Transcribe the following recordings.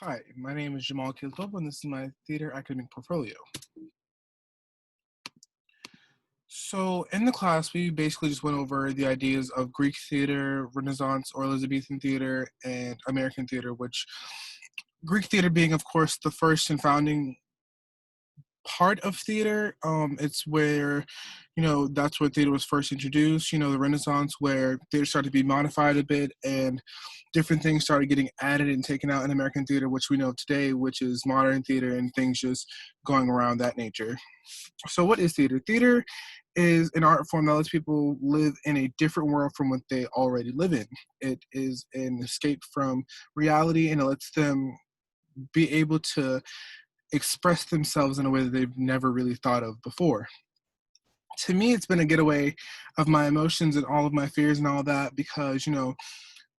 Hi, my name is Jamal Kilthorpe, and this is my theater academic portfolio. So, in the class, we basically just went over the ideas of Greek theater, Renaissance or Elizabethan theater, and American theater, which Greek theater being, of course, the first and founding part of theater. It's where, that's where theater was first introduced. The Renaissance, where theater started to be modified a bit and different things started getting added and taken out in American theater, which we know today, which is modern theater and things just going around that nature. So, what is theater? Theater is an art form that lets people live in a different world from what they already live in. It is an escape from reality and it lets them be able to express themselves in a way that they've never really thought of before. To me, it's been a getaway of my emotions and all of my fears and all that because,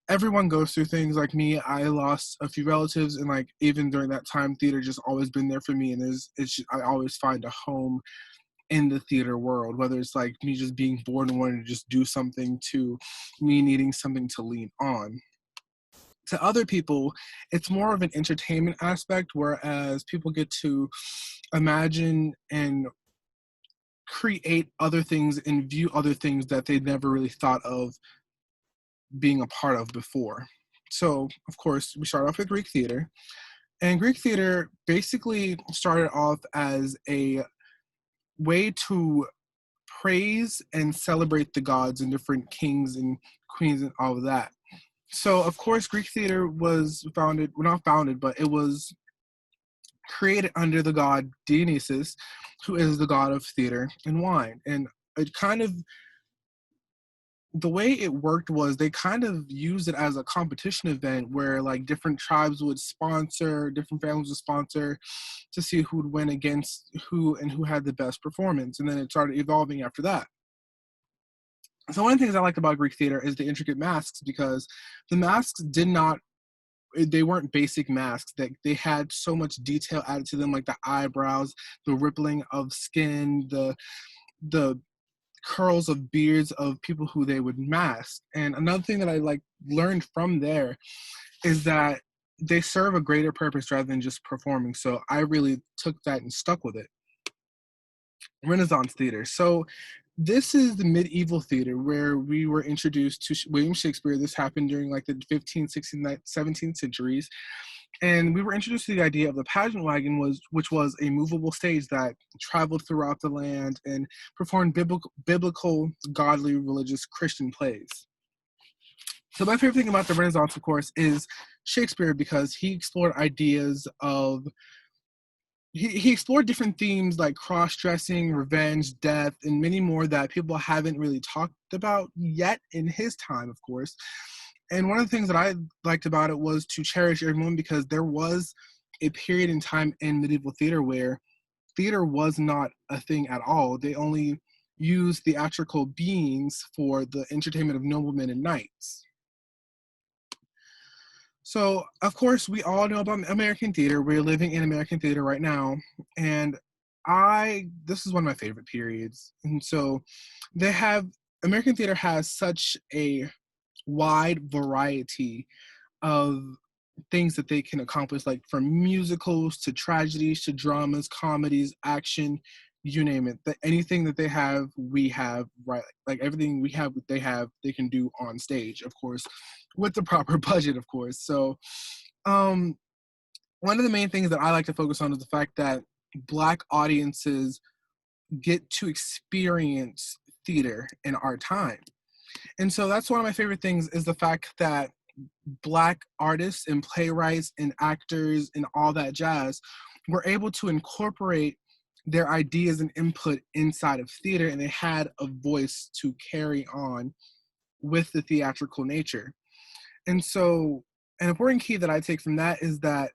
everyone goes through things. Like me, I lost a few relatives, and like even during that time, theater just always been there for me, and I always find a home in the theater world, whether it's like me just being bored and wanting to just do something to me needing something to lean on. To other people, it's more of an entertainment aspect, whereas people get to imagine and create other things and view other things that they never really thought of being a part of before. So, of course, we start off with Greek theater. And Greek theater basically started off as a way to praise and celebrate the gods and different kings and queens and all of that. So, of course, Greek theater was founded, well, not founded, but it was created under the god Dionysus, who is the god of theater and wine. And it kind of, the way it worked was they kind of used it as a competition event where like different tribes would sponsor, different families would sponsor to see who would win against who and who had the best performance. And then it started evolving after that. So one of the things I liked about Greek theater is the intricate masks because the masks did not they weren't basic masks, that they had so much detail added to them, like the eyebrows, the rippling of skin, the curls of beards of people who they would mask. And another thing that I like learned from there is that they serve a greater purpose rather than just performing. So I really took that and stuck with it. Renaissance theater. So this is the medieval theater where we were introduced to William Shakespeare. This happened during like the 15th, 16th, 17th centuries. And we were introduced to the idea of the pageant wagon, which was a movable stage that traveled throughout the land and performed biblical, godly, religious Christian plays. So my favorite thing about the Renaissance, of course, is Shakespeare because he explored ideas of he explored different themes like cross-dressing, revenge, death, and many more that people haven't really talked about yet in his time, of course. And one of the things that I liked about it was to cherish everyone because there was a period in time in medieval theater where theater was not a thing at all. They only used theatrical beings for the entertainment of noblemen and knights. So, of course, we all know about American theater. We're living in American theater right now, and this is one of my favorite periods. And so, they have American theater has such a wide variety of things that they can accomplish, like from musicals to tragedies to dramas, comedies, action, you name it. Anything that they have, we have, right? Like everything we have, they can do on stage, of course, with the proper budget, of course. So, um, one of the main things that I like to focus on is the fact that Black audiences get to experience theater in our time. And so that's one of my favorite things is the fact that Black artists and playwrights and actors and all that jazz were able to incorporate their ideas and input inside of theater, and they had a voice to carry on with the theatrical nature. And so an important key that I take from that is that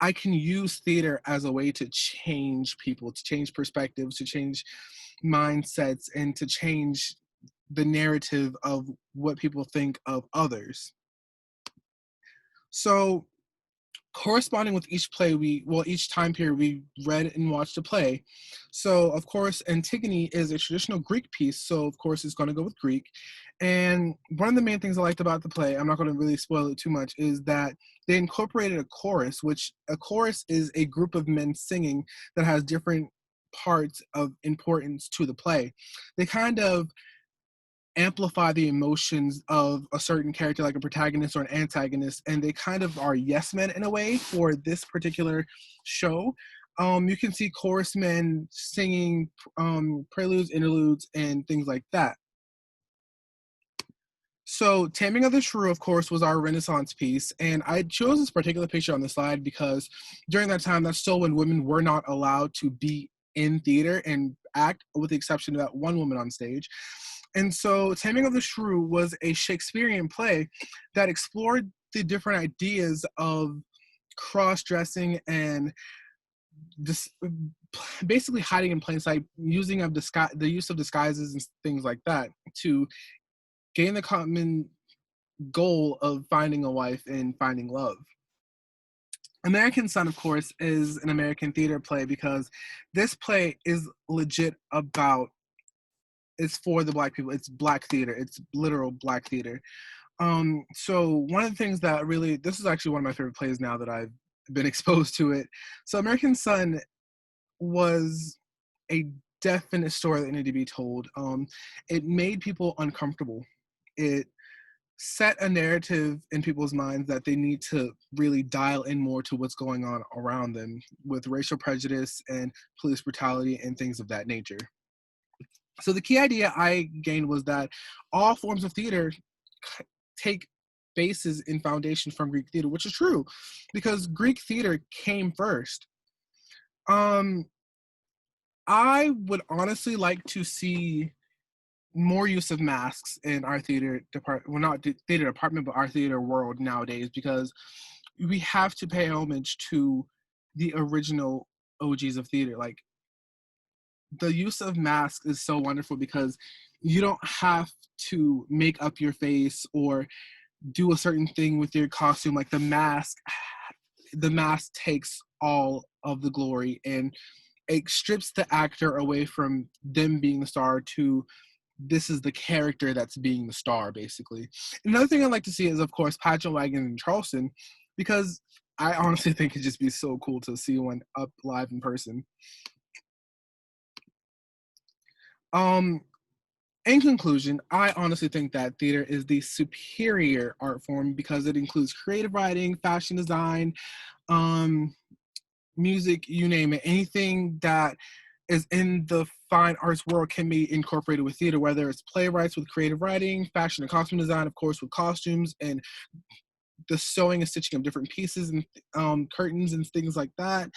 I can use theater as a way to change people, to change perspectives, to change mindsets, and to change the narrative of what people think of others. So corresponding with each play, each time period, we read and watched a play. So of course Antigone is a traditional Greek piece, so of course it's going to go with Greek. And one of the main things I liked about the play, I'm not going to really spoil it too much, is that they incorporated a chorus, which a chorus is a group of men singing that has different parts of importance to the play. They kind of amplify the emotions of a certain character, like a protagonist or an antagonist, and they kind of are yes men in a way for this particular show. You can see chorus men singing preludes, interludes, and things like that. So, Taming of the Shrew, of course, was our Renaissance piece, and I chose this particular picture on the slide because during that time, that's still when women were not allowed to be in theater and act, with the exception of that one woman on stage. And so, Taming of the Shrew was a Shakespearean play that explored the different ideas of cross-dressing and dis- basically hiding in plain sight, the use of disguises and things like that to gain the common goal of finding a wife and finding love. American Son, of course, is an American theater play because this play is legit about, it's for the Black people. It's Black theater. It's literal Black theater. So one of the things that really, this is actually one of my favorite plays now that I've been exposed to it. So American Son was a definite story that needed to be told. It made people uncomfortable. It set a narrative in people's minds that they need to really dial in more to what's going on around them with racial prejudice and police brutality and things of that nature. So the key idea I gained was that all forms of theater take bases in foundation from Greek theater, which is true because Greek theater came first. I would honestly like to see more use of masks in our theater department, well, not theater department, but our theater world nowadays, because we have to pay homage to the original OGs of theater. Like, the use of masks is so wonderful because you don't have to make up your face or do a certain thing with your costume. Like, the mask takes all of the glory and it strips the actor away from them being the star to this is the character that's being the star, basically. Another thing I'd like to see is, of course, Pageant Wagon in Charleston, because I honestly think it'd just be so cool to see one up live in person. Um, in conclusion, I honestly think that theater is the superior art form because it includes creative writing, fashion design, um, music, you name it. Anything that is in the fine arts world can be incorporated with theater, whether it's playwrights with creative writing, fashion and costume design, of course, with costumes and the sewing and stitching of different pieces and curtains and things like that.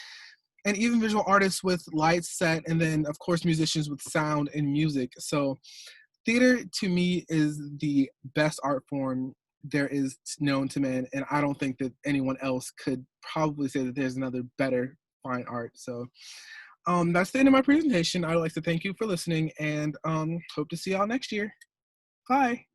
And even visual artists with lights set, and then, of course, musicians with sound and music. So, theater to me is the best art form there is known to man, and I don't think that anyone else could probably say that there's another better fine art. So, that's the end of my presentation. I'd like to thank you for listening and hope to see y'all next year. Bye.